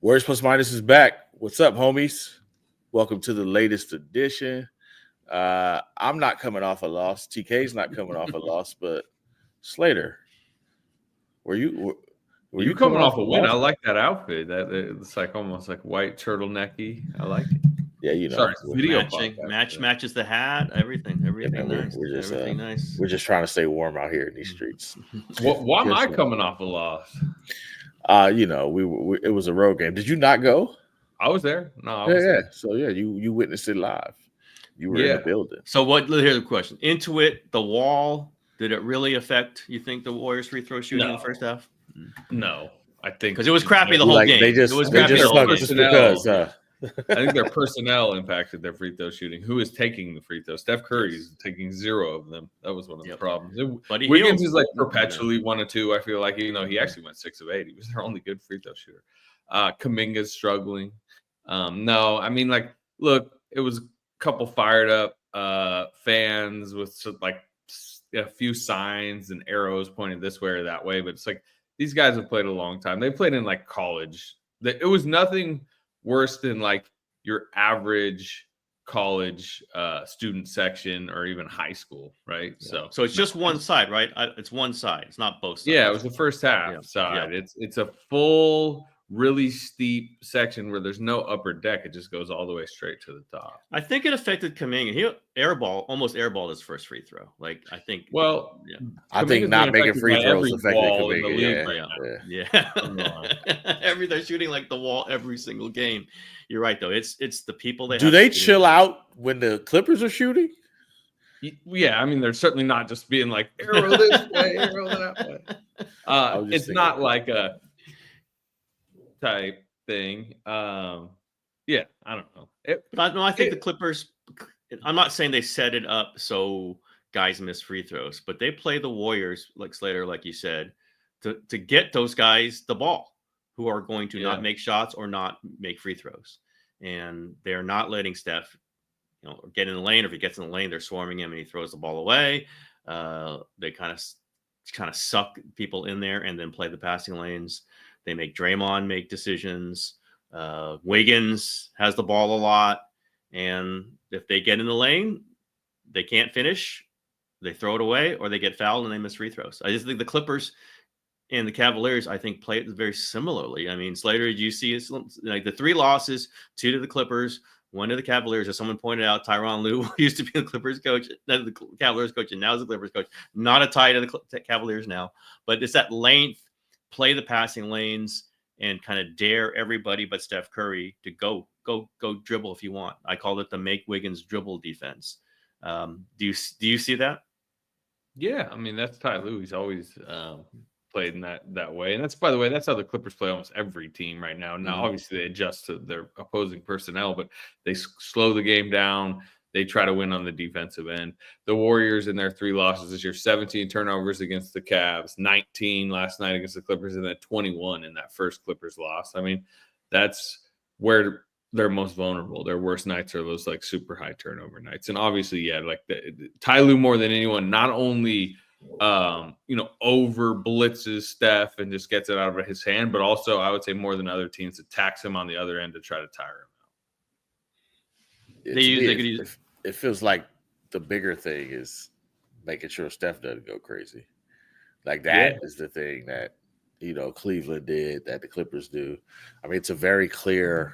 Words Plus Minus is back. What's up, homies? Welcome to the latest edition. I'm not coming off a loss. TK's not coming off a loss, but Slater, were you You coming off a win? I like that outfit. That it's like almost like white turtlenecky. I like it. Yeah, you know. Sorry, video matches the hat. Everything nice. Everything nice. We're just trying to stay warm out here in these streets. Why am I coming off a loss? It was a road game. Did you not go? I was there. No, I was there. So you witnessed it live. You were in the building. So here's the question. Intuit, the wall, did it really affect, you think, the Warriors free throw shooting in the first half? No. I think because it was crappy the whole game. It was crappy the whole game. Just because I think their personnel impacted their free throw shooting. Who is taking the free throws? Steph Curry is taking 0 of them. That was one of the problems. But Wiggins is like perpetually 1 of 2. I feel like he actually went 6 of 8. He was their only good free throw shooter. Kuminga's struggling. No, I mean, like, look, it was a couple fired up fans with like a few signs and arrows pointed this way or that way. But it's like these guys have played a long time. They played in like college. It was nothing worse than like your average college student section or even high school, right? Yeah. So it's just one side, right? It's one side. It's not both sides. Yeah, it was the first half side. Yeah. It's a full, really steep section where there's no upper deck. It just goes all the way straight to the top. I think it affected Kuminga. He almost airballed his first free throw. Like, I think. Well, I think not making free throws affected Kuminga. They're shooting like the wall every single game. You're right, though. It's the people that do they chill out when the Clippers are shooting? Yeah, I mean, they're certainly not just being like arrow this way, arrow that way. It's not like a type thing. I don't know. I think the Clippers, I'm not saying they set it up so guys miss free throws, but they play the Warriors, like Slater, like you said, to get those guys the ball who are going to not make shots or not make free throws. And they're not letting Steph, get in the lane. Or if he gets in the lane, they're swarming him and he throws the ball away. They kind of suck people in there and then play the passing lanes. They make Draymond make decisions. Wiggins has the ball a lot. And if they get in the lane, they can't finish. They throw it away or they get fouled and they miss free throws. I just think the Clippers and the Cavaliers, I think, play it very similarly. I mean, Slater, did you see like the 3 losses, 2 to the Clippers, 1 to the Cavaliers? As someone pointed out, Tyronn Lue used to be the Clippers coach, then the Cavaliers coach, and now is the Clippers coach. Not a tie to the Cavaliers now, but it's that length, play the passing lanes, and kind of dare everybody but Steph Curry to go dribble if you want. I call it the make Wiggins dribble defense. Do you see that? Yeah, I mean, that's Ty Lue. He's always played in that way. And that's, by the way, that's how the Clippers play almost every team right now. Now, obviously, they adjust to their opposing personnel, but they slow the game down. They try to win on the defensive end. The Warriors in their 3 losses this year, 17 turnovers against the Cavs, 19 last night against the Clippers, and then 21 in that first Clippers loss. I mean, that's where they're most vulnerable. Their worst nights are those like super high turnover nights. And obviously, like Ty Lue more than anyone, not only over blitzes Steph and just gets it out of his hand, but also I would say more than other teams attacks him on the other end to try to tire him out. It feels like the bigger thing is making sure Steph doesn't go crazy. Like that is the thing that Cleveland did, that the Clippers do. I mean, it's a very clear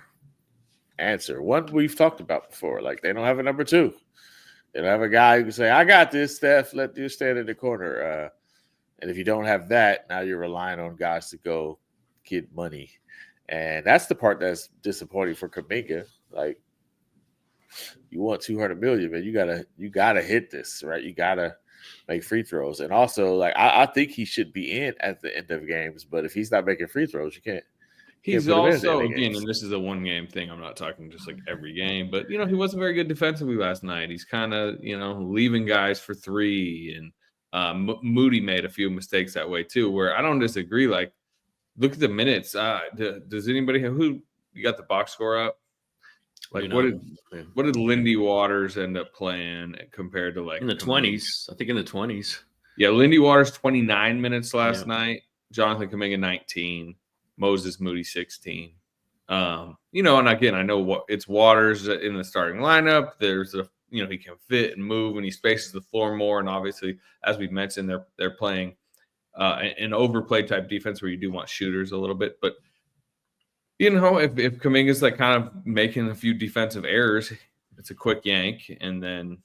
answer. One we've talked about before. Like, they don't have a number 2. They don't have a guy who can say, "I got this, Steph. Let you stand in the corner." And if you don't have that, now you're relying on guys to go get money, and that's the part that's disappointing for Kuminga. Like, you want $200 million, man. You gotta hit this, right? You gotta make free throws, and also, like, I think he should be in at the end of games. But if he's not making free throws, you can't. He's also, again, and this is a one-game thing. I'm not talking just like every game, but, he wasn't very good defensively last night. He's kind of, leaving guys for 3, and Moody made a few mistakes that way too, where I don't disagree. Like, look at the minutes. Does anybody have you got the box score up? Like, what did Lindy Waters end up playing compared to, like, in the 20s? I think in the 20s. Yeah, Lindy Waters 29 minutes last night. Jonathan Kuminga 19. Moses Moody 16. And again, I know what it's Waters in the starting lineup. There's he can fit and move and he spaces the floor more. And obviously, as we've mentioned, they're playing an overplay type defense where you do want shooters a little bit. But if Kuminga's like kind of making a few defensive errors, it's a quick yank, and then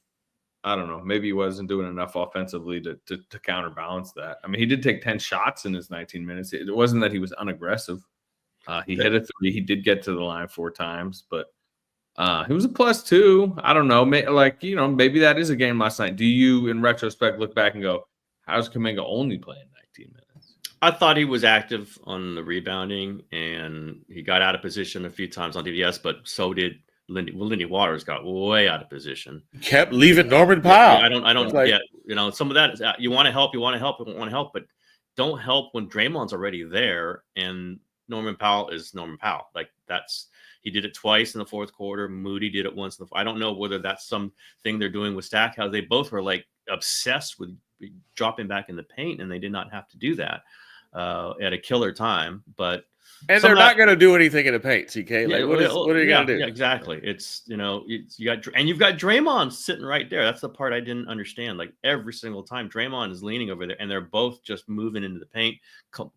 I don't know, maybe he wasn't doing enough offensively to counterbalance that. I mean, he did take 10 shots in his 19 minutes. It wasn't that he was unaggressive. He hit a 3. He did get to the line 4 times, but he was a +2. I don't know. Maybe that is a game last night. Do you, in retrospect, look back and go, how's Kuminga only playing 19 minutes? I thought he was active on the rebounding, and he got out of position a few times on DVS, but so did Lindy Waters. Got way out of position. Kept leaving Norman Powell. I don't get, some of that is you want to help, but don't help when Draymond's already there and Norman Powell is Norman Powell. Like he did it twice in the fourth quarter. Moody did it once. I don't know whether that's something they're doing with Stackhouse. They both were like obsessed with dropping back in the paint, and they did not have to do that at a killer time. But they're not going to do anything in the paint, CK. Like, what are you going to do? Yeah, exactly. It's you've got Draymond sitting right there. That's the part I didn't understand. Like every single time, Draymond is leaning over there, and they're both just moving into the paint,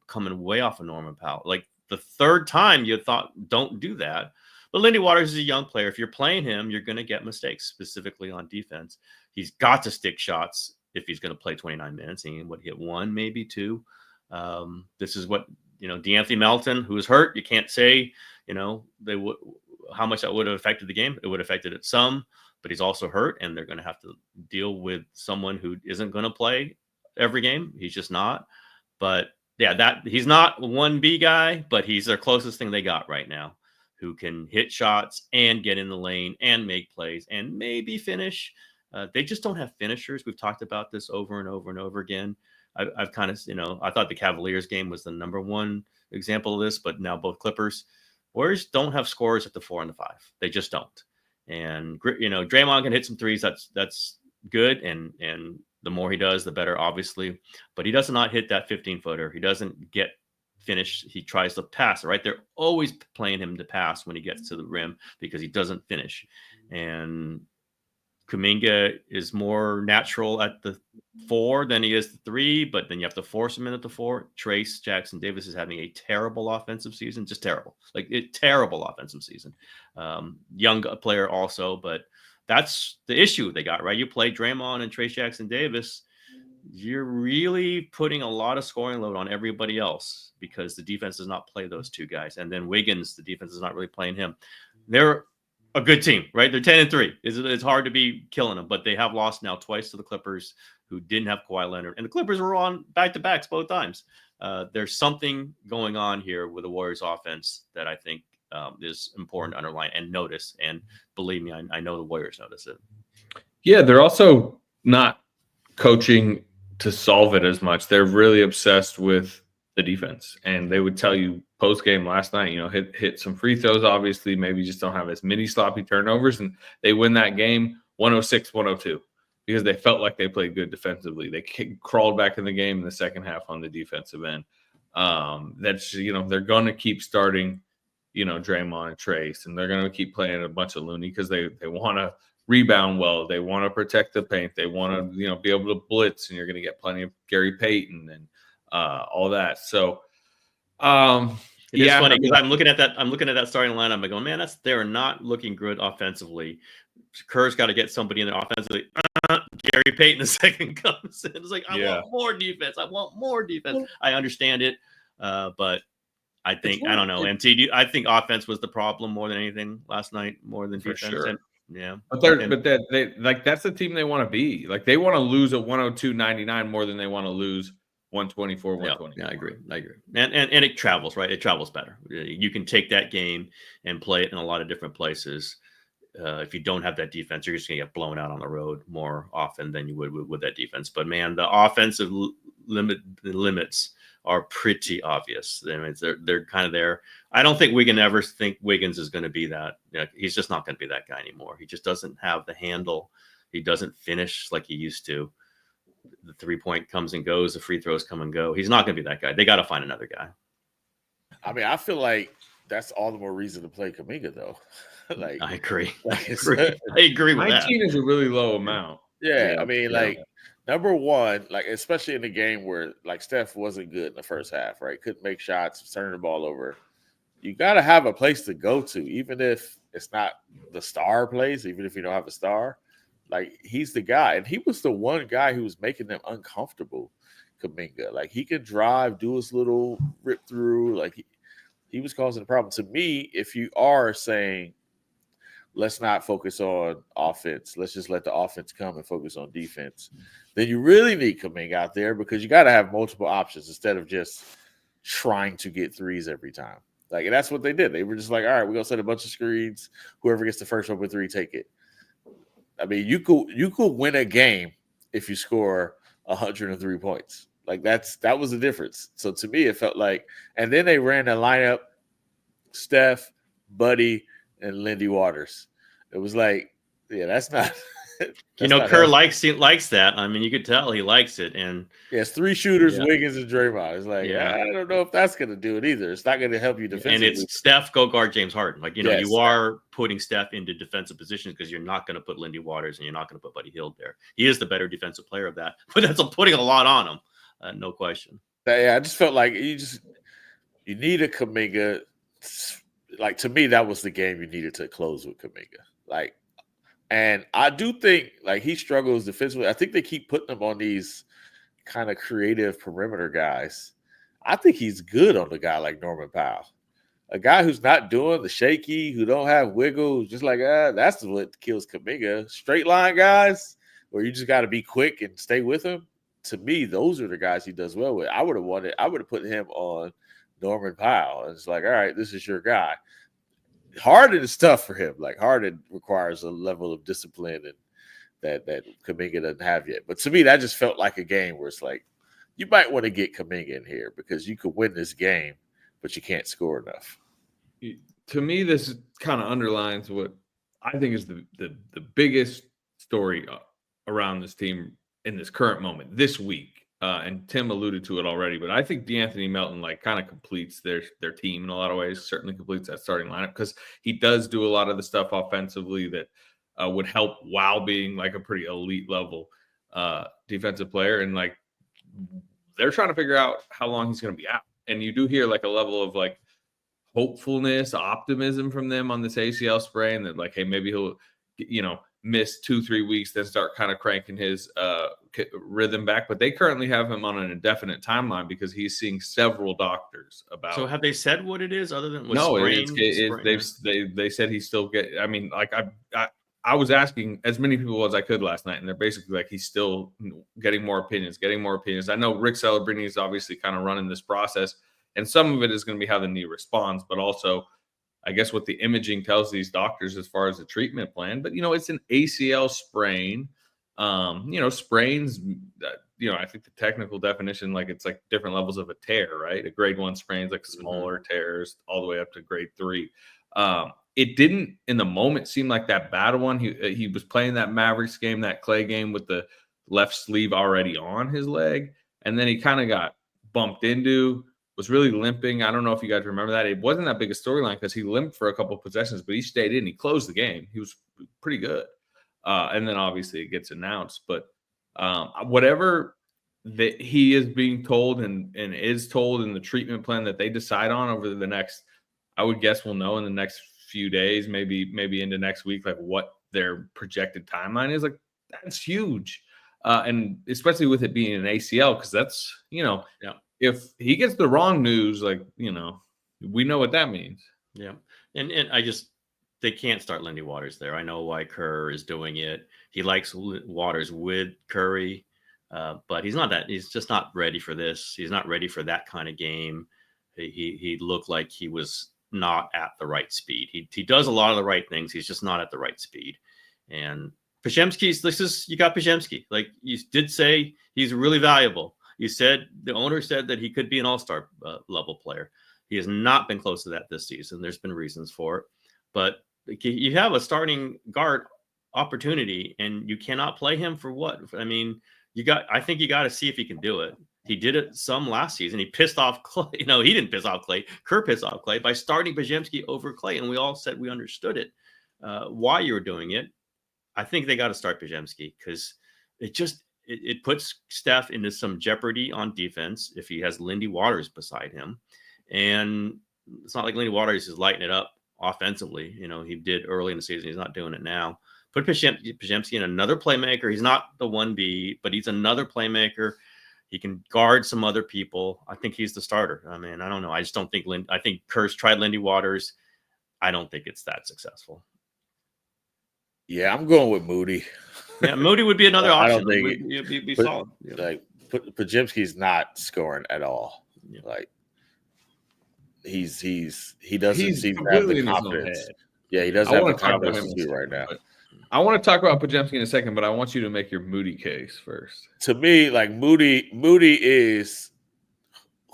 coming way off of Norman Powell. Like the third time, you thought, don't do that. But Lindy Waters is a young player. If you're playing him, you're going to get mistakes, specifically on defense. He's got to stick shots if he's going to play 29 minutes. He would hit 1, maybe 2. This is what DeAnthony Melton, who was hurt. You can't say how much that would have affected the game. It would have affected it some, but he's also hurt, and they're going to have to deal with someone who isn't going to play every game. He's just not. But yeah, he's not 1B guy, but he's their closest thing they got right now, who can hit shots and get in the lane and make plays and maybe finish. They just don't have finishers. We've talked about this over and over and over again. I've kind of, I thought the Cavaliers game was the number one example of this, but now both Clippers, Warriors don't have scorers at the 4 and the 5. They just don't. And, Draymond can hit some threes. That's good. And the more he does, the better, obviously. But he does not hit that 15-footer. He doesn't get finished. He tries to pass, right? They're always playing him to pass when he gets to the rim because he doesn't finish. And Kuminga is more natural at the 4 than he is the 3, but then you have to force him in at the 4. Trace Jackson Davis is having a terrible offensive season, just terrible, terrible offensive season. Young player also, but that's the issue they got, right? You play Draymond and Trace Jackson Davis, you're really putting a lot of scoring load on everybody else because the defense does not play those two guys. And then Wiggins, the defense is not really playing him. They're a good team, right? They're 10-3. It's hard to be killing them, but they have lost now twice to the Clippers, who didn't have Kawhi Leonard, and the Clippers were on back-to-backs both times. There's something going on here with the Warriors offense that I think is important to underline and notice. And believe me, I know the Warriors notice it. Yeah, they're also not coaching to solve it as much. They're really obsessed with the defense, and they would tell you post game last night, hit some free throws, obviously, maybe just don't have as many sloppy turnovers, and they win that game 106-102 because they felt like they played good defensively. They crawled back in the game in the second half on the defensive end. That's they're going to keep starting Draymond and Trace, and they're going to keep playing a bunch of Looney because they want to rebound well. They want to protect the paint. They want to be able to blitz, and you're going to get plenty of Gary Payton and all that. So it's funny because I'm looking at that starting lineup. I'm going, man, they're not looking good offensively. Kerr's got to get somebody in there offensively. Gary Payton the second comes in. It's like, I want more defense. I understand it, but I think I don't know. MT, I think offense was the problem more than anything last night, more than defense. Sure. And, yeah, but that's the team they want to be. Like they want to lose at 102-99 more than they want to lose 124-120. Yeah, I agree. And it travels, right? It travels better. You can take that game and play it in a lot of different places. If you don't have that defense, you're just going to get blown out on the road more often than you would with that defense. But man, the offensive limits are pretty obvious. I mean, they're kind of there. I don't think we can ever think Wiggins is going to be that. He's just not going to be that guy anymore. He just doesn't have the handle. He doesn't finish like he used to. The 3-point comes and goes. The free throws come and go. He's not going to be that guy. They got to find another guy. I mean, I feel like that's all the more reason to play Kuminga, though. I agree. like I agree with that. 19 is a really low amount. yeah, I mean, yeah. number one, like especially in the game where like Steph wasn't good in the first half, right? Couldn't make shots, turning the ball over. You got to have a place to go to, even if it's not the star place, even if you don't have a star. Like he's the guy, and he was the one guy who was making them uncomfortable. Kuminga, like he could drive, do his little rip through, like he was causing a problem. To me, if you are saying let's not focus on offense, let's just let the offense come and focus on defense, then you really need Kuminga out there because you got to have multiple options instead of just trying to get threes every time. Like, and that's what they did. They were just like, all right, we're gonna set a bunch of screens. Whoever gets the first open three, take it. I mean, you could win a game if you score 103 points. Like that was the difference. So to me, it felt like, and then they ran the lineup, Steph, Buddy, and Lindy Waters. It was like, yeah, that's not. Kerr likes that. I mean, you could tell he likes it. And it's three shooters, Wiggins and Draymond. It's like, I don't know if that's going to do it either. It's not going to help you defensively. And it's Steph, go guard James Harden. Like, you are putting Steph into defensive positions because you're not going to put Lindy Waters and you're not going to put Buddy Hield there. He is the better defensive player of that, but that's putting a lot on him. No question. Yeah, I just felt like you need a Kuminga. Like, to me, that was the game you needed to close with Kuminga. Like, and I do think like he struggles defensively. I think they keep putting him on these kind of creative perimeter guys. I think he's good on a guy like Norman Powell, a guy who's not doing the shaky, who don't have wiggle, just like that's what kills Kuminga. Straight line guys, where you just got to be quick and stay with him. To me, those are the guys he does well with. I would have put him on Norman Powell. It's like, all right, this is your guy. Harden is tough for him. Like Harden requires a level of discipline and that Kuminga doesn't have yet. But to me, that just felt like a game where it's like you might want to get Kuminga in here because you could win this game, but you can't score enough. To me, this kind of underlines what I think is the biggest story around this team in this current moment this week. And Tim alluded to it already, but I think DeAnthony Melton like kind of completes their team in a lot of ways, certainly completes that starting lineup because he does do a lot of the stuff offensively that would help while being like a pretty elite level defensive player. And like they're trying to figure out how long he's going to be out. And you do hear like a level of like hopefulness, optimism from them on this ACL sprain that like, hey, maybe he'll, miss 2-3 weeks, then start kind of cranking his rhythm back. But they currently have him on an indefinite timeline because he's seeing several doctors about. So have they said what it is other than they said he's still get. I mean, like I was asking as many people as I could last night, and they're basically like he's still getting more opinions. I know Rick Celebrini is obviously kind of running this process, and some of it is going to be how the knee responds, but also I guess what the imaging tells these doctors as far as the treatment plan. But, it's an ACL sprain. Sprains, I think the technical definition, like it's like different levels of a tear, right? A grade 1 sprains like smaller tears all the way up to grade 3. It didn't in the moment seem like that bad one. He was playing that Mavericks game, that Clay game with the left sleeve already on his leg. And then he kind of got bumped into, was really limping. I don't know if you guys remember that. It wasn't that big a storyline because he limped for a couple of possessions, but he stayed in. He closed the game. He was pretty good. And then obviously it gets announced. But whatever that he is being told and is told in the treatment plan that they decide on over the next, I would guess we'll know in the next few days, maybe into next week, like what their projected timeline is. Like that's huge. And especially with it being an ACL, because that's, if he gets the wrong news, like, we know what that means. Yeah. And they can't start Lindy Waters there. I know why Kerr is doing it. He likes Waters with Curry, but he's just not ready for this. He's not ready for that kind of game. He looked like he was not at the right speed. He does a lot of the right things. He's just not at the right speed. And Podziemski's, you got Podziemski. Like you did say, he's really valuable. You said the owner said that he could be an all-star level player. He has not been close to that this season. There's been reasons for it, but you have a starting guard opportunity and you cannot play him for what? I mean, I think you got to see if he can do it. He did it some last season. He pissed off Clay. No, he didn't piss off Clay. Kerr pissed off Clay by starting Podziemski over Clay, and we all said we understood it. Why you were doing it. I think they got to start Podziemski because it puts Steph into some jeopardy on defense if he has Lindy Waters beside him. And it's not like Lindy Waters is lighting it up offensively. He did early in the season. He's not doing it now. Put Podziemski in another playmaker. He's not the 1B, but he's another playmaker. He can guard some other people. I think he's the starter. I mean, I don't know. I just don't think I think Kerr's tried Lindy Waters. I don't think it's that successful. Yeah, I'm going with Moody. Yeah, Moody would be another option. I don't think it'd be solid. Yeah. Like Podziemski's not scoring at all. Yeah. Like he doesn't seem to have the confidence. Yeah, he doesn't have the confidence to do right now. I want to talk about Podziemski in a second, but I want you to make your Moody case first. To me, like Moody is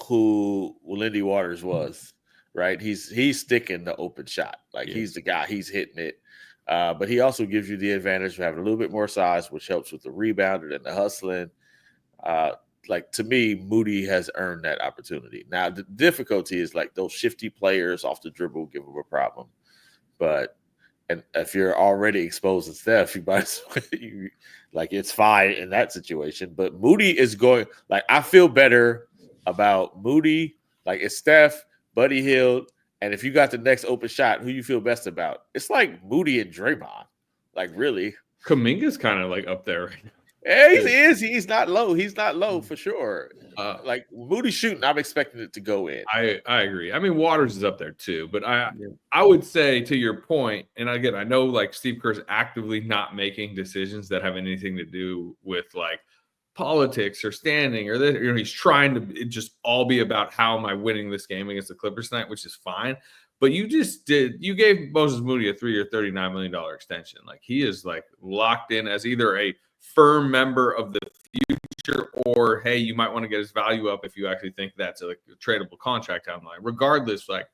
who Lindy Waters was, right? He's sticking the open shot. Like he's the guy, he's hitting it. But he also gives you the advantage of having a little bit more size, which helps with the rebounding and the hustling. Like to me, Moody has earned that opportunity. Now the difficulty is like those shifty players off the dribble give him a problem. And if you're already exposing Steph, you might like it's fine in that situation. But Moody is going like I feel better about Moody. Like it's Steph, Buddy Hield, and if you got the next open shot, who you feel best about? It's like Moody and Draymond. Like really, Kuminga's kind of like up there right now. Yeah, he is. He's not low. He's not low for sure. Like Moody shooting, I'm expecting it to go in. I agree. I mean, Waters is up there too, but I would say to your point, and again, I know like Steve Kerr's actively not making decisions that have anything to do with like politics or standing or this. He's trying to just all be about how am I winning this game against the Clippers tonight, which is fine. But you gave Moses Moody a 3-year, $39 million extension. Like he is like locked in as either a firm member of the future or hey, you might want to get his value up if you actually think that's a tradable contract timeline. Regardless, like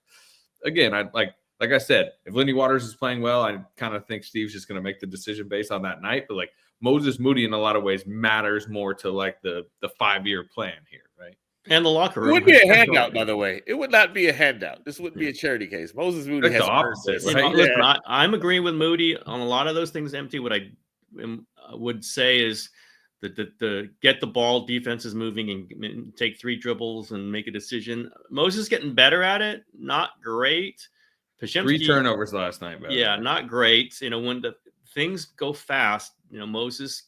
again, like I said, if Lindy Waters is playing well, I kind of think Steve's just going to make the decision based on that night. But like Moses Moody in a lot of ways matters more to like the 5-year plan here, right? And the locker room. It would be a handout, by the way. It would not be a handout. This wouldn't be a charity case. Moses Moody has the opposite. Right? Listen, I'm agreeing with Moody on a lot of those things. Empty. What I would say is the get the ball, defense is moving and take 3 dribbles and make a decision. Moses getting better at it. Not great. Podziemski, 3 turnovers last night. Not great. When the things go fast, Moses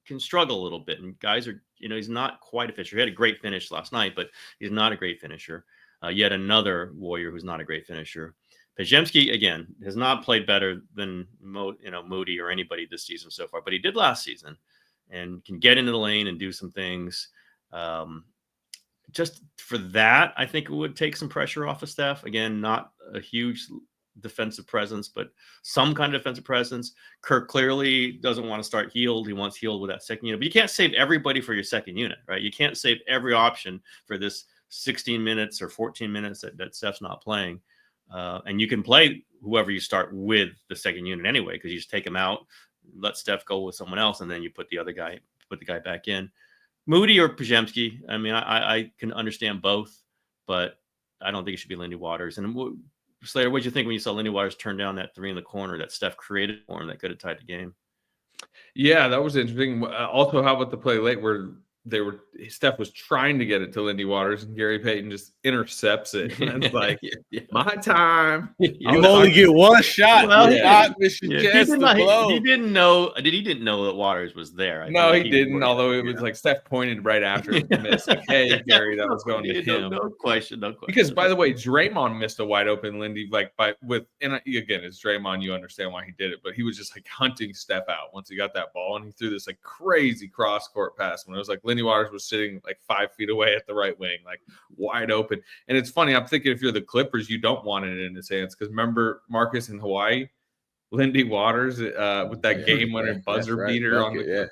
can struggle a little bit, and guys are, he's not quite a finisher. He had a great finish last night, but he's not a great finisher. Yet another Warrior who's not a great finisher. Podziemski, again, has not played better than Moody or anybody this season so far, but he did last season and can get into the lane and do some things. Just for that, I think it would take some pressure off of Steph. Again, not a huge defensive presence, but some kind of defensive presence. Kirk clearly doesn't want to start Hield. He wants Hield with that second unit, but you can't save everybody for your second unit, right? You can't save every option for this 16 minutes or 14 minutes that Steph's not playing. And you can play whoever you start with the second unit anyway, because you just take him out, let Steph go with someone else, and then you put the guy back in. Moody or Podziemski, I mean, I can understand both, but I don't think it should be Lindy Waters. And Slater, what did you think when you saw Lindy Waters turn down that 3 in the corner that Steph created for him that could have tied the game? Yeah, that was interesting. Also, how about the play late where Steph was trying to get it to Lindy Waters and Gary Payton just intercepts it. And it's like, my time. You only get one shot. Well, he didn't know. He didn't know that Waters was there. No, he didn't. Although it was like Steph poined right after it missed. Like, hey, Gary, that was going to him. No question. Because by the way, Draymond missed a wide open Lindy. And again, it's Draymond. You understand why he did it, but he was just like hunting Steph out once he got that ball, and he threw this like crazy cross court pass when it was like Lindy Waters was sitting like 5 feet away at the right wing, like wide open. And it's funny, I'm thinking if you're the Clippers, you don't want it in his hands, because remember Marcus in Hawaii, Lindy Waters with that game winner buzzer beater on the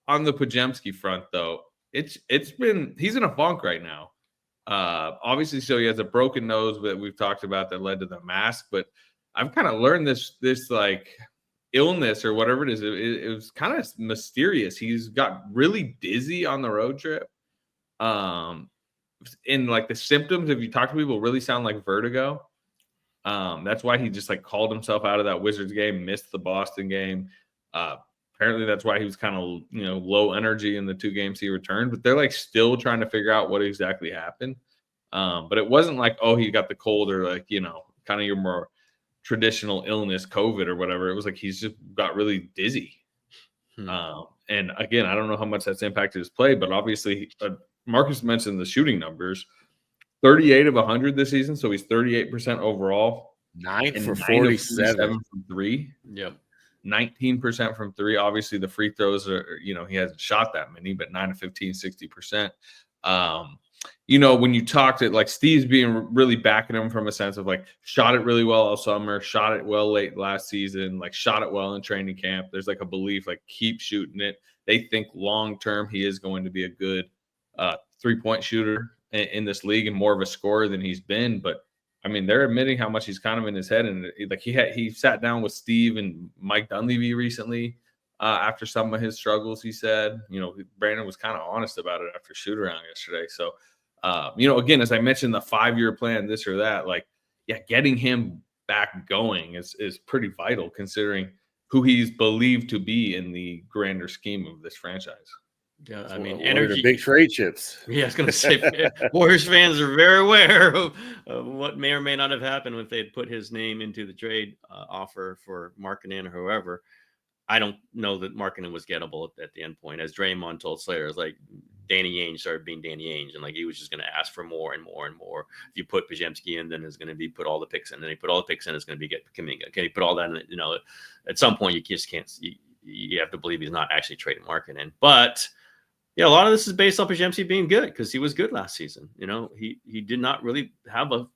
on the Podziemski front though, he's in a funk right now. Obviously, so he has a broken nose that we've talked about that led to the mask, but I've kind of learned this like illness or whatever it is. It was kind of mysterious. He's got really dizzy on the road trip. And like the symptoms, if you talk to people, really sound like vertigo. That's why he just like called himself out of that Wizards game, missed the Boston game. Apparently that's why he was kind of, low energy in the 2 games he returned, but they're like still trying to figure out what exactly happened. But it wasn't like, oh, he got the cold or like, kind of your more traditional illness, COVID or whatever. It was like he's just got really dizzy. And again, I don't know how much that's impacted his play, but obviously Marcus mentioned the shooting numbers. 38 of 100 this season, so he's 38% overall. 9 for 47 from 3. Yep. 19% from 3. Obviously, the free throws are, he hasn't shot that many, but 9 of 15, 60%. When you talked it, like Steve's being really backing him from a sense of like shot it really well all summer, shot it well late last season, like shot it well in training camp. There's like a belief, like keep shooting it. They think long term he is going to be a good 3-point shooter in this league and more of a scorer than he's been. But I mean, they're admitting how much he's kind of in his head. And like he sat down with Steve and Mike Dunleavy recently after some of his struggles. He said, Brandon was kind of honest about it after shoot around yesterday. So, again, as I mentioned, the 5-year plan, this or that, like, yeah, getting him back going is pretty vital considering who he's believed to be in the grander scheme of this franchise. Yeah, I mean, energy, big trade chips. Yeah, I was going to say, Warriors fans are very aware of what may or may not have happened if they had put his name into the trade offer for Markkanen or whoever. I don't know that Markkanen was gettable at the end point. As Draymond told Slater, it was like Danny Ainge started being Danny Ainge, and like he was just going to ask for more and more and more. If you put Podziemski in, then it's going to be put all the picks in. Then he put all the picks in, it's going to be get Kuminga. Okay, you put all that in. At some point you just can't. You have to believe he's not actually trading Markkanen, but. Yeah, a lot of this is based on Podziemski being good because he was good last season. He did not really have a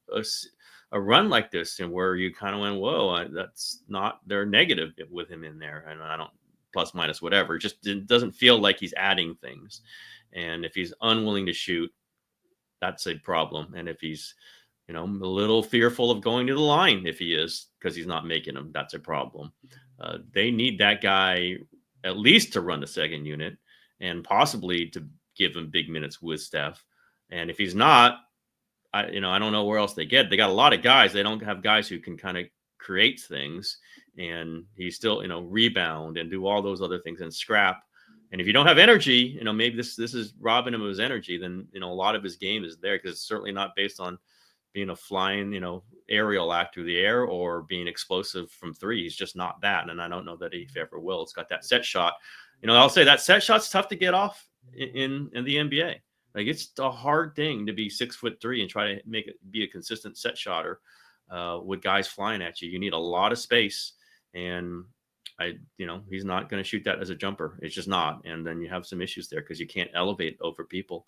run like this and where you kind of went, whoa, that's not, they're negative with him in there. And I don't plus minus whatever. It doesn't feel like he's adding things. And if he's unwilling to shoot, that's a problem. And if he's, a little fearful of going to the line, if he is, because he's not making them, that's a problem. They need that guy at least to run the second unit. And possibly to give him big minutes with Steph. And if he's not, I don't know where else they get. They got a lot of guys. They don't have guys who can kind of create things. And he's still, rebound and do all those other things and scrap. And if you don't have energy, maybe this is robbing him of his energy, then, a lot of his game is there because it's certainly not based on being a flying, aerial act through the air or being explosive from 3. He's just not that. And I don't know that he ever will. It's got that set shot. I'll say that set shot's tough to get off in the NBA. Like it's a hard thing to be 6'3" and try to be a consistent set shotter with guys flying at you. You need a lot of space, and he's not going to shoot that as a jumper. It's just not. And then you have some issues there because you can't elevate over people.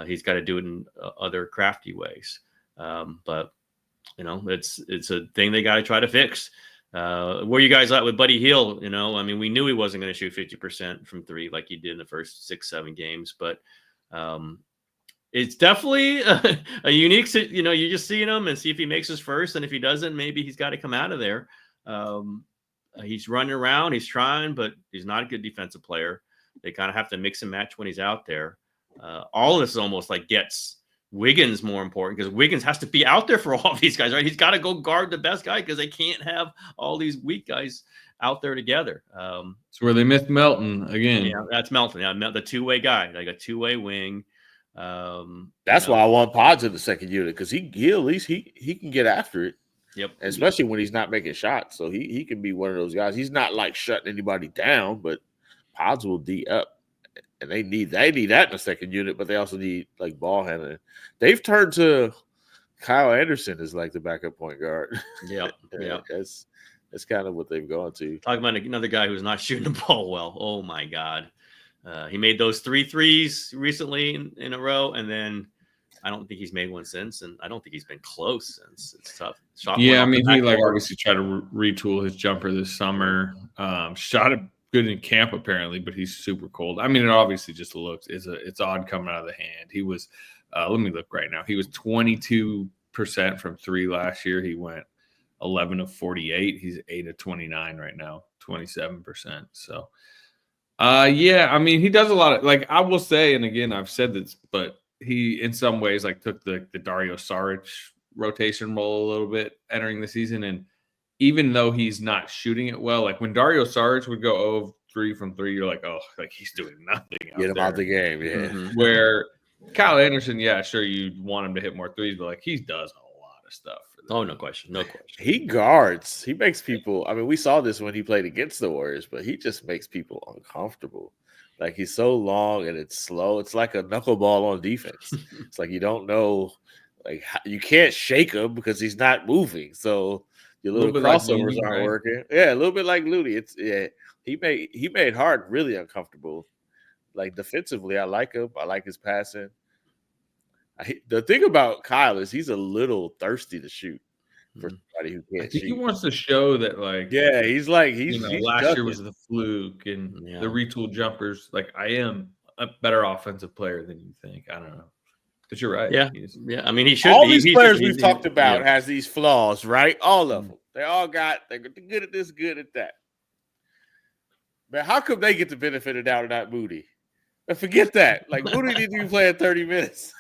He's got to do it in other crafty ways. But it's a thing they got to try to fix. Where you guys at with Buddy Hield? We knew he wasn't going to shoot 50% from 3 like he did in the first 6-7 games, but it's definitely a unique. You just see him and see if he makes his first, and if he doesn't, maybe he's got to come out of there. He's running around, he's trying, but he's not a good defensive player. They kind of have to mix and match when he's out there. All of this is almost like gets Wiggins more important because Wiggins has to be out there for all of these guys, right? He's got to go guard the best guy because they can't have all these weak guys out there together. It's where they missed Melton again. Yeah, that's Melton. Yeah, the two-way guy, like a two-way wing. That's why I want Pods in the second unit because he at least he can get after it. Yep. Especially when he's not making shots, so he can be one of those guys. He's not like shutting anybody down, but Pods will D up. And they need that in the second unit, but they also need like ball handling. They've turned to Kyle Anderson as like the backup point guard. Yeah, yeah. That's kind of what they've gone to. Talking about another guy who's not shooting the ball well. Oh my God, he made those 3 threes recently in a row, and then I don't think he's made one since, and I don't think he's been close since. It's tough. He obviously tried to retool his jumper this summer. Shot it good in camp apparently, but he's super cold. It obviously just looks it's odd coming out of the hand. He was let me look right now. He was 22% from 3 last year. He went 11 of 48. He's 8 of 29 right now, 27%. So, yeah, I mean, he does a lot of, like, I will say, and again, I've said this, but he, in some ways, like, took the Dario Saric rotation role a little bit entering the season. And even though he's not shooting it well, like when Dario Saric would go 3 from 3, you're like, oh, like he's doing nothing. Get him out the game, yeah. Mhm. Where Kyle Anderson, yeah, sure, you want him to hit more threes, but like he does a lot of stuff. Oh, no question. No question. He guards. He makes people. I mean, we saw this when he played against the Warriors, but he just makes people uncomfortable. Like he's so long and it's slow. It's like a knuckleball on defense. It's like you don't know, like you can't shake him because he's not moving. So your little crossovers like aren't working. Yeah, a little bit like Looney. It's he made Hart really uncomfortable. Like defensively, I like him. I like his passing. The thing about Kyle is he's a little thirsty to shoot for somebody who can't I think shoot. he wants to show that, like, Yeah, he's last year was the fluke and the retool jumpers. Like, I am a better offensive player than you think. I don't know, but you're right. Yeah, I mean, he should. All these players we've talked about has these flaws, right? All of them. They're good at this, good at that. But how come they get the benefit of doubt and not Moody? And forget that. Like Moody needs to be playing 30 minutes.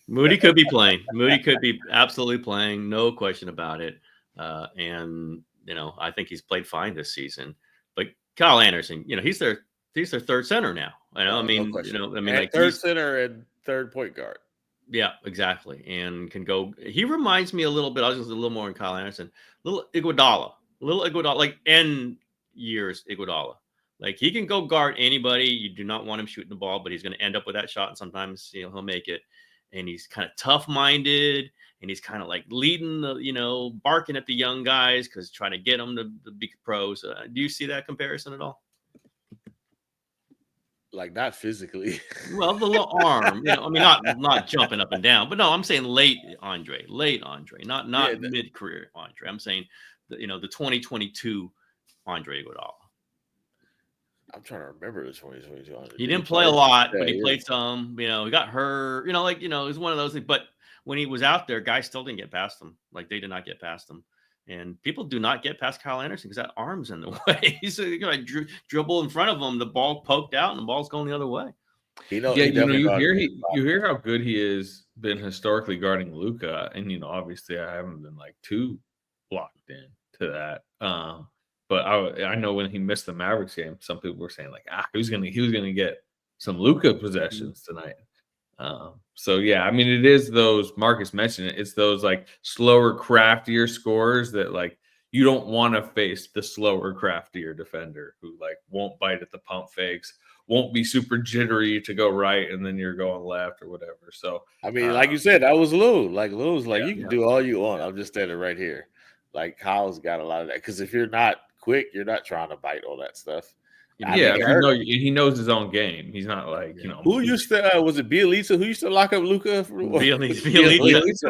Moody could be playing. Moody could be absolutely playing, no question about it. And I think he's played fine this season. But Kyle Anderson, he's their third center now. Like third center and third point guard. Yeah, exactly. And can go. He reminds me a little bit. I was just a little more in Kyle Anderson, little Iguodala, like end years Iguodala. Like he can go guard anybody. You do not want him shooting the ball, but he's going to end up with that shot, and sometimes he'll make it. And he's kind of tough-minded, and he's kind of like leading the, barking at the young guys because trying to get them to be pros. Do you see that comparison at all? Like not physically. Well, the little arm, not jumping up and down, but no, I'm saying late Andre, not mid-career Andre. I'm saying the 2022 Andre Iguodala. I'm trying to remember this 2022. He didn't play a lot, but he played some. He got hurt. It was one of those things. But when he was out there, guys still didn't get past him. Like they did not get past him. And people do not get past Kyle Anderson because that arm's in the way. So you got to dribble in front of him. The ball poked out, and the ball's going the other way. You hear how good he has been historically guarding Luka, and obviously I haven't been like too locked in to that. But I know when he missed the Mavericks game, some people were saying like, he was gonna get some Luka possessions tonight. So yeah, I mean, it is those, Marcus mentioned it. It's those like slower, craftier scorers that like you don't want to face the slower, craftier defender who like won't bite at the pump fakes, won't be super jittery to go right and then you're going left or whatever. So I mean, like you said, that was Lou. Like Lou's like, you can do all you want. I'm just standing right here. Like Kyle's got a lot of that because if you're not quick, you're not trying to bite all that stuff. He knows his own game. He's not like who used to was it Bielitsa who used to lock up Luka? Bielitsa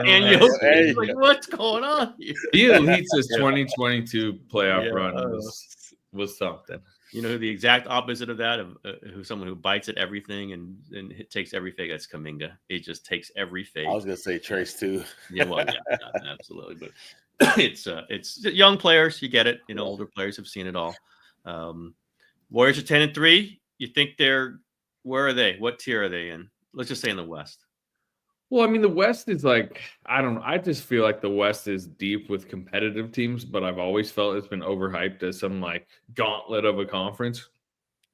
and Jokic. Like, what's going on here? Bielitsa's 2022 playoff run was something. Who the exact opposite of that who someone who bites at everything and takes every fake? That's Kuminga. He just takes every fake. I was gonna say Trace too. Absolutely, but it's young players. You get it. Older players have seen it all. Warriors are 10-3. You think where are they? What tier are they in? Let's just say in the West. Well, I mean, the West is like, I don't know. I just feel like the West is deep with competitive teams, but I've always felt it's been overhyped as some like gauntlet of a conference.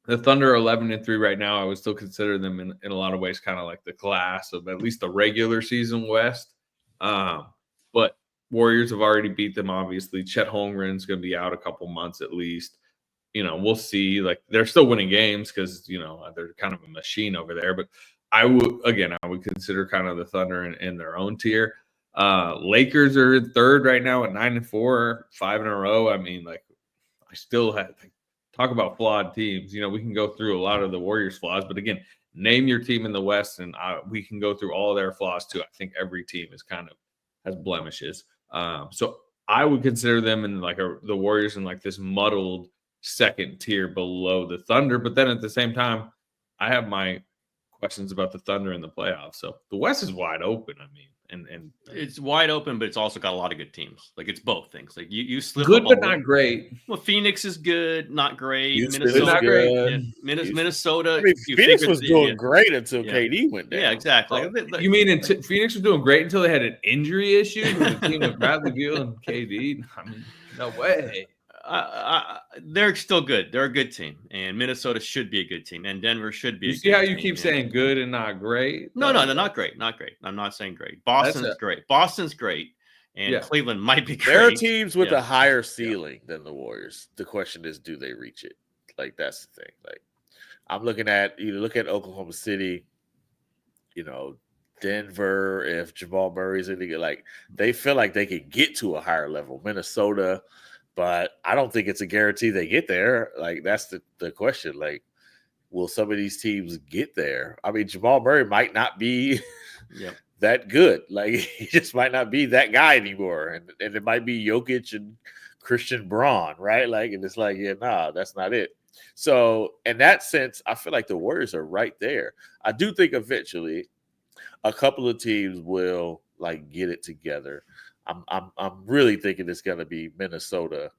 The Thunder are 11-3 right now. I would still consider them in a lot of ways kind of like the class of at least the regular season West. But Warriors have already beat them, obviously. Chet Holmgren's going to be out a couple months at least. We'll see. Like, they're still winning games because, they're kind of a machine over there. But I would consider kind of the Thunder in their own tier. Lakers are in third right now at 9-4, 5 in a row. I mean, like, I still have talk about flawed teams. We can go through a lot of the Warriors' flaws, but again, name your team in the West, and we can go through all their flaws too. I think every team is kind of has blemishes. So I would consider them in like the Warriors in like this muddled second tier below the Thunder. But then at the same time, I have my questions about the Thunder in the playoffs. So the West is wide open. I mean, And it's wide open, but it's also got a lot of good teams. Like it's both things. Like you slip good, up but a not little- great. Well, Phoenix is good, not great. Houston Minnesota, is not great. yeah, good. Houston- Minnesota. I mean, you Phoenix figured was that- doing yeah, great until Yeah. KD went down. Yeah, exactly. Oh, you mean Phoenix was doing great until they had an injury issue with a team of Bradley Beal and KD? I mean, no way. They're still good. They're a good team, and Minnesota should be a good team, and Denver should be. You a see good how you team, keep yeah. saying good and not great? No, they're not great. Not great. I'm not saying great. Boston's great. Boston's great, and Cleveland might be great. There are teams with Yeah. a higher ceiling than the Warriors. The question is, do they reach it? Like that's the thing. Like I'm looking at Oklahoma City, Denver. If Jamal Murray's in the like, they feel like they could get to a higher level. Minnesota, but I don't think it's a guarantee they get there. Like that's the question. Like, will some of these teams get there? I mean, Jamal Murray might not be that good. Like he just might not be that guy anymore. And it might be Jokic and Christian Braun, right? Like, and it's like, that's not it. So in that sense, I feel like the Warriors are right there. I do think eventually a couple of teams will like get it together. I'm really thinking it's going to be Minnesota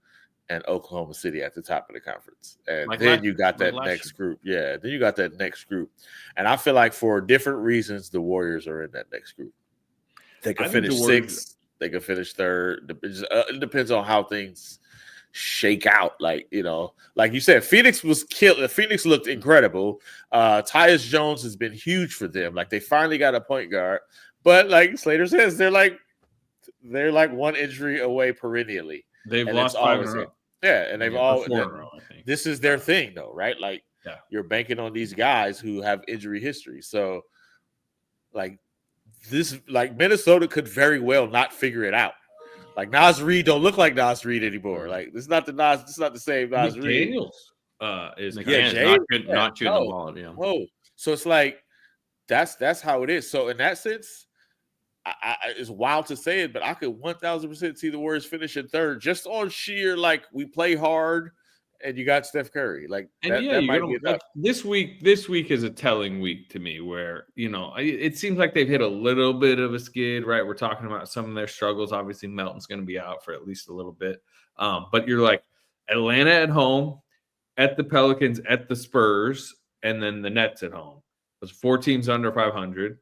and Oklahoma City at the top of the conference. And then you got that next group. Yeah, then you got that next group. And I feel like for different reasons, the Warriors are in that next group. They could finish sixth. They could finish third. It depends on how things shake out. Like you said, Phoenix was killed. Phoenix looked incredible. Tyus Jones has been huge for them. Like they finally got a point guard. But like Slater says, they're like one injury away perennially. They've lost 5 in a row. Yeah, and they've all. 4 in a row, I think. This is their thing, though, right? Like, you're banking on these guys who have injury history. So, like Minnesota could very well not figure it out. Like Nas Reed don't look like Nas Reed anymore. Like this is not the same Nas Reed. Daniels is not shooting the ball. Yeah. Whoa. So it's like that's how it is. So in that sense. It's wild to say it, but I could 1,000% see the Warriors finishing third just on sheer we play hard, and you got Steph Curry. That might be enough. This week is a telling week to me, where it seems like they've hit a little bit of a skid. Right, we're talking about some of their struggles. Obviously, Melton's going to be out for at least a little bit, but you're like Atlanta at home, at the Pelicans, at the Spurs, and then the Nets at home. Those 4 teams under 500.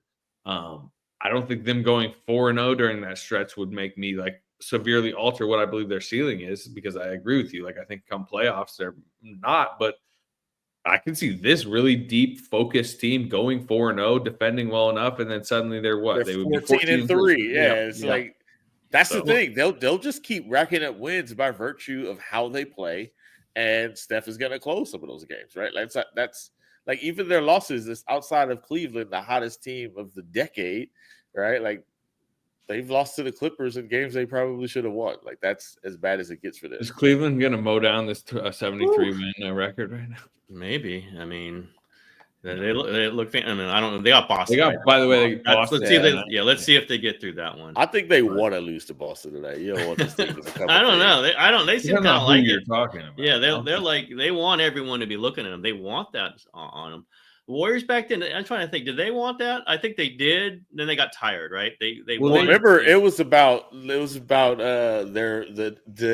I don't think them going 4-0 during that stretch would make me severely alter what I believe their ceiling is, because I agree with you. I think come playoffs, they're not, but I can see this really deep, focused team going 4-0, defending well enough, and then suddenly they're what? They would be 14-3. Yeah, it's that's the thing. They'll just keep racking up wins by virtue of how they play, and Steph is going to close some of those games, right? That's even their losses is outside of Cleveland, the hottest team of the decade, right? They've lost to the Clippers in games they probably should have won. That's as bad as it gets for them. Is Cleveland going to mow down this 73-win record right now? Maybe. I mean, they look. I mean, I don't know. They got Boston. By the way, Boston. Let's see if they get through that one. I think they want to lose to Boston tonight. You don't want this team to become. I don't know. They seem kind of like you're talking about. Yeah, they're like they want everyone to be looking at them. They want that on them. The Warriors back then. I'm trying to think. Did they want that? I think they did. Then they got tired, right? Remember it was about the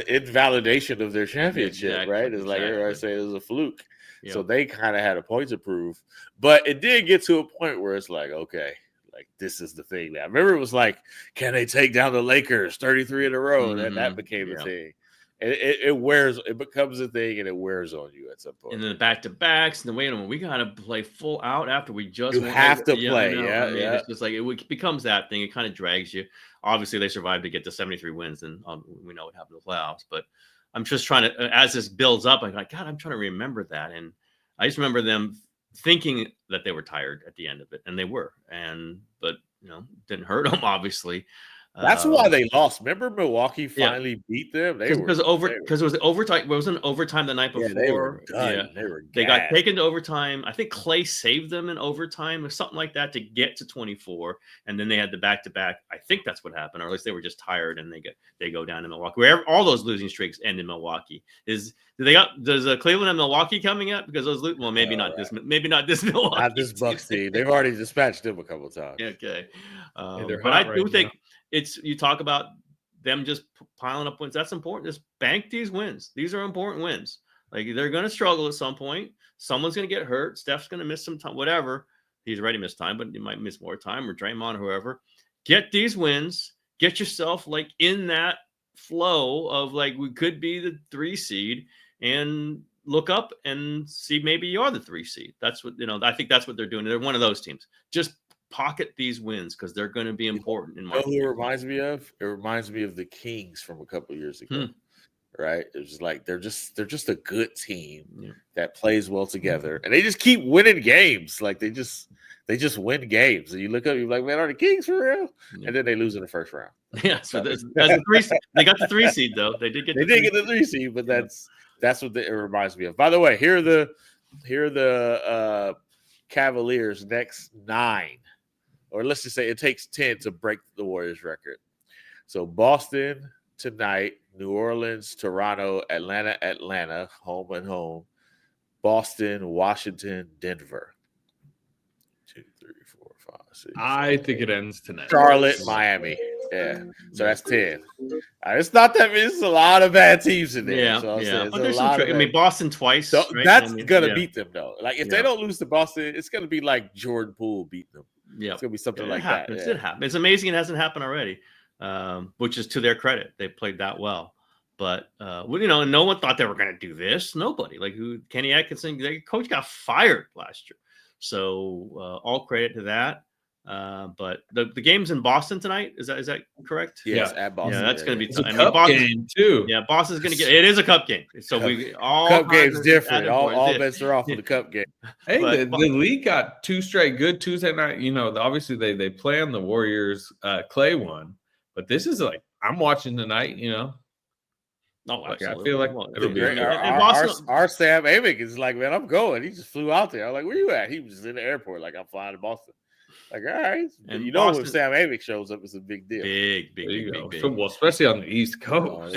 invalidation of their championship, right? It's like everybody say it was a fluke. Yep. So they kind of had a point to prove, but it did get to a point where it's like, okay, this is the thing now. Remember, it was like, can they take down the Lakers 33 in a row? And that became a thing. And it becomes a thing, and it wears on you at some point. And then the back-to-backs, and then wait a minute, we got to play full out after we just have to play. It's just it becomes that thing. It kind of drags you. Obviously, they survived to get to 73 wins, and we know what happened in the playoffs, but I'm just trying to, as this builds up, I'm like, God, I'm trying to remember that. And I just remember them thinking that they were tired at the end of it, and they were. But didn't hurt them, obviously. That's why they lost. Remember, Milwaukee finally beat them. Because it was overtime. It wasn't overtime the night before. Yeah, they were done. Yeah, they were. They got taken to overtime. I think Clay saved them in overtime or something like that to get to 24, and then they had the back-to-back. I think that's what happened, or at least they were just tired and they go down to Milwaukee. Where all those losing streaks end in Milwaukee. Does Cleveland and Milwaukee coming up? Because those maybe not this Milwaukee. Not this Bucks team. They've already dispatched them a couple of times. Okay, but I do think. You talk about them just piling up wins. That's important. Just bank these wins. These are important wins. Like they're going to struggle at some point. Someone's going to get hurt. Steph's going to miss some time. Whatever. He's already missed time, but he might miss more time, or Draymond, or whoever. Get these wins. Get yourself like in that flow of like we could be the 3 seed, and look up and see maybe you are the 3 seed. That's what I think that's what they're doing. They're one of those teams. Just pocket these wins because they're going to be important in March. Who it reminds me of? It reminds me of the Kings from a couple of years ago. Right? It was like they're just a good team that plays well together, and they just keep winning games. Like they just win games, and you look up, you're like, man, are the Kings for real? Yeah. And then they lose in the first round. Yeah, so that's the 3 seed. They got the 3 seed though. They did get the 3 seed, but that's what it reminds me of. By the way, here are the Cavaliers' next 9. Or let's just say it takes 10 to break the Warriors record. So Boston tonight, New Orleans, Toronto, Atlanta, home and home. Boston, Washington, Denver. 2, 3, 4, 5, 6. I think it ends tonight. Charlotte, Miami. Yeah. So that's 10. It's not that many. It's a lot of bad teams in there. Yeah. So but there's some Boston twice. So right? that's going to beat them, though. Like, if they don't lose to Boston, it's going to be like Jordan Poole beat them. Yeah, it's gonna be something like that. Yeah. It happens. It's amazing it hasn't happened already, which is to their credit. They played that well, but no one thought they were going to do this. Nobody. Like Kenny Atkinson, their coach got fired last year, so all credit to that. But the game's in Boston tonight. Is that correct? Yes, at Boston. Yeah, that's going to be. Boston game too. Yeah, Boston's going to get. It is a cup game, so cup game's different. All bets are off of the cup game. Hey, the league got 2 straight good Tuesday night. Obviously they play on the Warriors. Clay won, but this is like I'm watching tonight. Oh, absolutely. I feel like it'll be our Sam Amick is like, man, I'm going. He just flew out there. I'm like, where you at? He was just in the airport. Like, I'm flying to Boston. Like, all right. And Boston, when Sam Amick shows up, it's a big deal. Big. Well, especially on the East Coast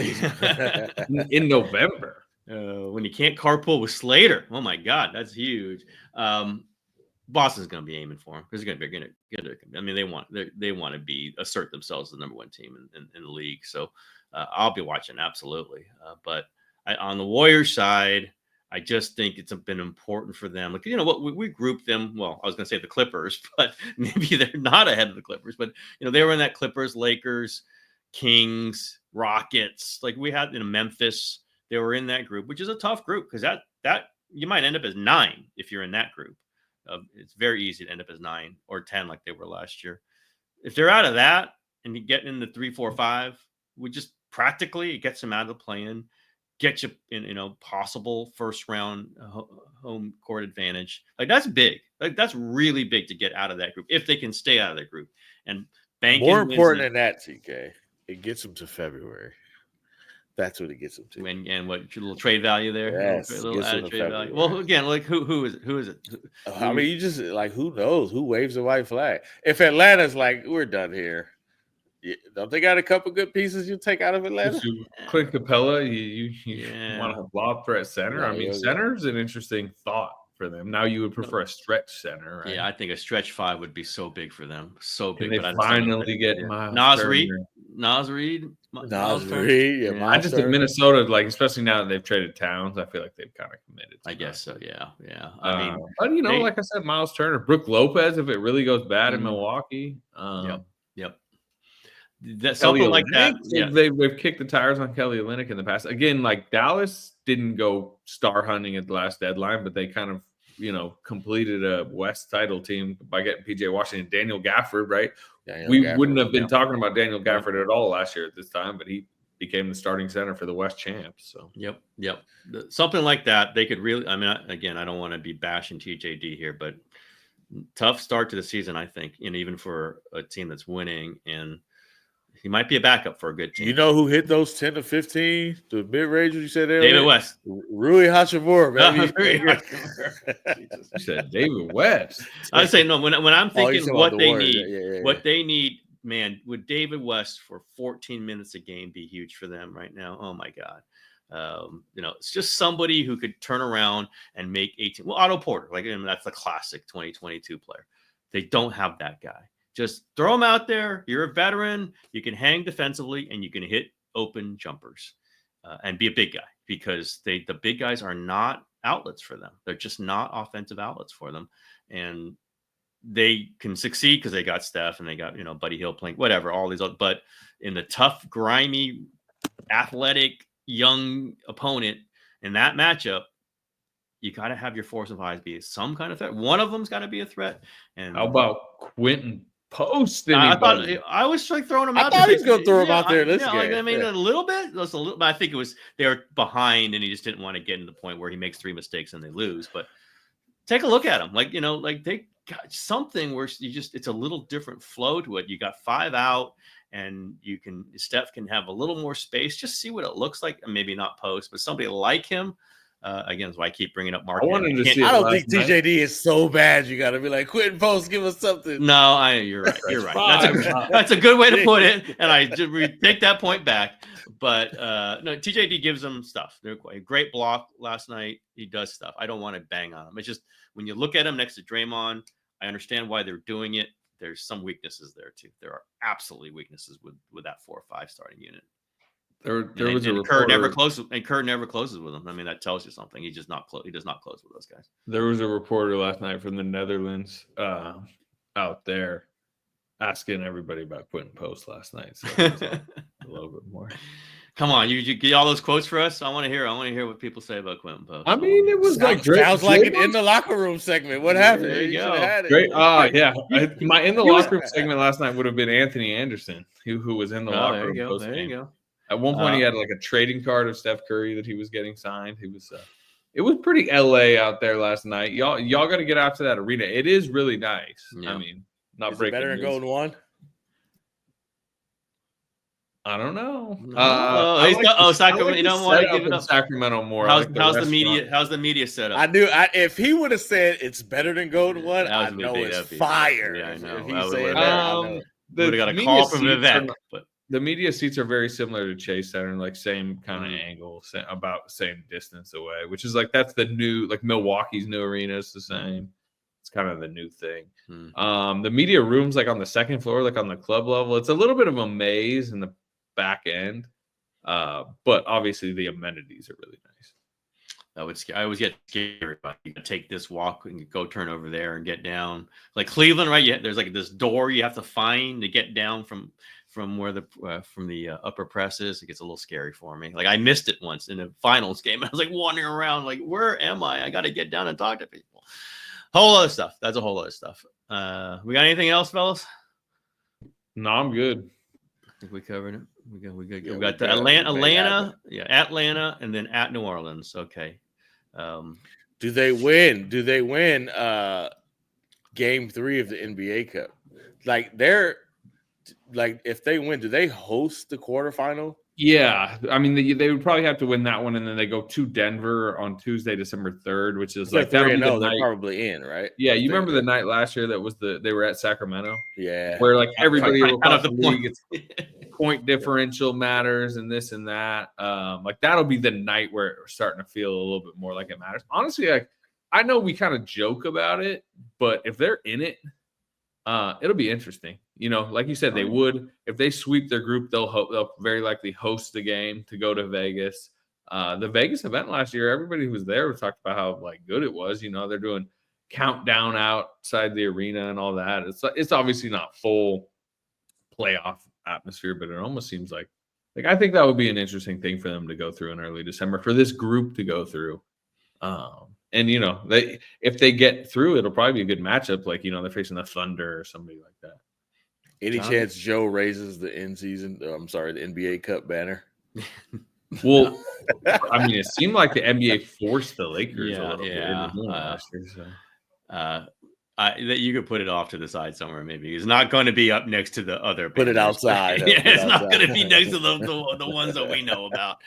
in November. When you can't carpool with Slater. Oh, my God. That's huge. Boston's going to be aiming for him because they're going to get it. I mean, they want to assert themselves as the number 1 team in the league. So I'll be watching, absolutely. But on the Warriors side, I just think it's been important for them. Like, what we grouped them. Well, I was going to say the Clippers, but maybe they're not ahead of the Clippers. But, they were in that Clippers, Lakers, Kings, Rockets. Like we had in Memphis, they were in that group, which is a tough group because that you might end up as 9 if you're in that group. It's very easy to end up as 9 or 10 like they were last year. If they're out of that and you get in the 3, 4, 5, we just practically it gets them out of the play-in. Get you in, possible first round home court advantage. Like that's big. Like that's really big to get out of that group if they can stay out of that group. And banking more important than that, TK, it gets them to February. That's what it gets them to. And what little trade value there? Yes, a little added trade value. Well, again, like who is it? Who is it? I mean, you just like who knows who waves the white flag? If Atlanta's like we're done here. Don't they got a couple good pieces you take out of Atlanta? Clint Capella, you want to have lob threat center. I mean, center's an interesting thought for them. Now you would prefer a stretch center, right? Yeah, I think a stretch 5 would be so big for them. So big. But finally get Nas Reed. Yeah, I just think Minnesota, like especially now that they've traded Towns, I feel like they've kind of committed. I guess so. Yeah. I mean, but like I said, Miles Turner, Brook Lopez, if it really goes bad in Milwaukee. Yep. That's something like that. Yeah. They've kicked the tires on Kelly Olynyk in the past. Again, like Dallas didn't go star hunting at the last deadline, but they kind of, completed a West title team by getting PJ Washington, Daniel Gafford, right? Wouldn't have been talking about Daniel Gafford at all last year at this time, but he became the starting center for the West champs. So Yep. Something like that. They could really, I mean, again, I don't want to be bashing TJD here, but tough start to the season, I think, and even for a team that's winning and He might be a backup for a good team. You know who hit those 10 to 15? The mid-rangers you said earlier? David West. Rui Hachimura, baby. You said David West. I say no. When I'm thinking what they Warriors. need, what they need, man, would David West for 14 minutes a game be huge for them right now? Oh my God. It's just somebody who could turn around and make 18. Well, Otto Porter, that's the classic 2022 player. They don't have that guy. Just throw him out there. You're a veteran. You can hang defensively and you can hit open jumpers and be a big guy, because the big guys are not outlets for them. They're just not offensive outlets for them. And they can succeed because they got Steph and they got, Buddy Hield playing, whatever, all these other, but in the tough, grimy, athletic, young opponent in that matchup, you got to have your force of eyes be some kind of threat. One of them's got to be a threat. And how about Quentin Post? I thought I was like throwing him out. I thought he was going to throw him out there this game. A little bit, but I think they were behind, and he just didn't want to get to the point where he makes 3 mistakes and they lose. But take a look at him, they got something where it's a little different flow to it. You got 5 out, and Steph can have a little more space. Just see what it looks like, and maybe not Post, but somebody like him. Again, that's why I keep bringing up Mark. I wanted to see. I don't think TJD is so bad. You got to be like, Quentin Post, give us something. No, you're right. You're right. That's a good way to put it, and I just take that point back. But no, TJD gives them stuff. They're a great block last night. He does stuff. I don't want to bang on him. It's just when you look at him next to Draymond, I understand why they're doing it. There's some weaknesses there too. There are absolutely weaknesses with that 4 or 5 starting unit. There was a reporter, Kerr never closes with him. I mean, that tells you something. He does not close with those guys. There was a reporter last night from the Netherlands out there asking everybody about Quentin Post last night. So a little bit more. Come on, you get all those quotes for us. I want to hear what people say about Quentin Post. I mean, it was sounds like an in the locker room segment. What happened? There you go. Great. Yeah. My in the locker room segment last night would have been Anthony Anderson, who was in the locker room. There you go. At one point, he had like a trading card of Steph Curry that he was getting signed. He was, it was pretty LA out there last night. Y'all got to get out to that arena. It is really nice. Yeah. I mean, not is breaking. It better than Golden One? I don't know. Sacramento. You don't want to give it up. Sacramento more. How's the media? How's the media set up? I knew. If he would have said it's better than Golden One, I know it's fire. Yeah, I know. If he said that, would have got a call from Vivek, but. The media seats are very similar to Chase Center, like same kind of angle, about the same distance away, which is like that's the new, like Milwaukee's new arena is the same. It's kind of the new thing. The media room's like on the second floor, like on the club level. It's a little bit of a maze in the back end, but obviously the amenities are really nice. I always get scared about you take this walk and go turn over there and get down. Like Cleveland, right? There's like this door you have to find to get down from where the upper press is. It gets a little scary for me. Like I missed it once in a finals game. I was like wandering around, like, where am I? I got to get down and talk to people. Whole other stuff. That's a whole other stuff. We got anything else, fellas? No, I'm good. I think we covered it. We good. Yeah, we got the Atlanta, and then at New Orleans. Okay. Do they win? Game 3 of the NBA Cup? Like if they win, do they host the quarterfinal? Yeah, I mean they would probably have to win that one, and then they go to Denver on Tuesday, December 3rd, which is like 3-0. They're probably in, right? Yeah, you remember the night last year that was they were at Sacramento. Yeah, where like everybody across the league, it's point differential matters and this and that. Like that'll be the night where it's starting to feel a little bit more like it matters. Honestly, like I know we kind of joke about it, but if they're in it, it'll be interesting. You know, like you said, they would. If they sweep their group, they'll very likely host the game to go to Vegas. The Vegas event last year, everybody who was there talked about how like good it was. You know, they're doing countdown outside the arena and all that. It's obviously not full playoff atmosphere, but it almost seems like I think that would be an interesting thing for them to go through in early December, for this group to go through. And you know, if they get through, it'll probably be a good matchup. Like, you know, they're facing the Thunder or somebody like that. Any chance Joe raises the the NBA Cup banner? Well, I mean, it seemed like the NBA forced the Lakers a little bit. That you could put it off to the side somewhere. Maybe it's not going to be up next to the other. Put it banners. outside. Yeah, it's not going to be next to the ones that we know about.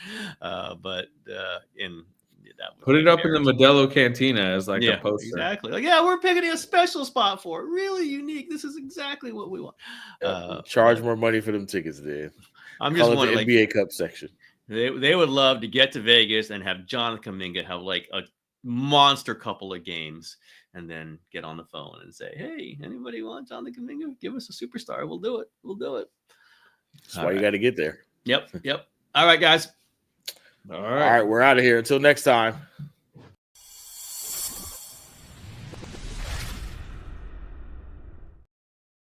But in that put it up in the Modelo Cantina as like a poster. Exactly. Like, yeah, we're picking a special spot for it. Really unique. This is exactly what we want. Charge more money for them tickets, then. I'm just wondering, the NBA Cup section. They would love to get to Vegas and have Jonathan Kuminga have like a monster couple of games, and then get on the phone and say, "Hey, anybody want Jonathan Kuminga? Give us a superstar. We'll do it. We'll do it." That's why you got to get there. Yep. All right, guys. All right. We're out of here. Until next time.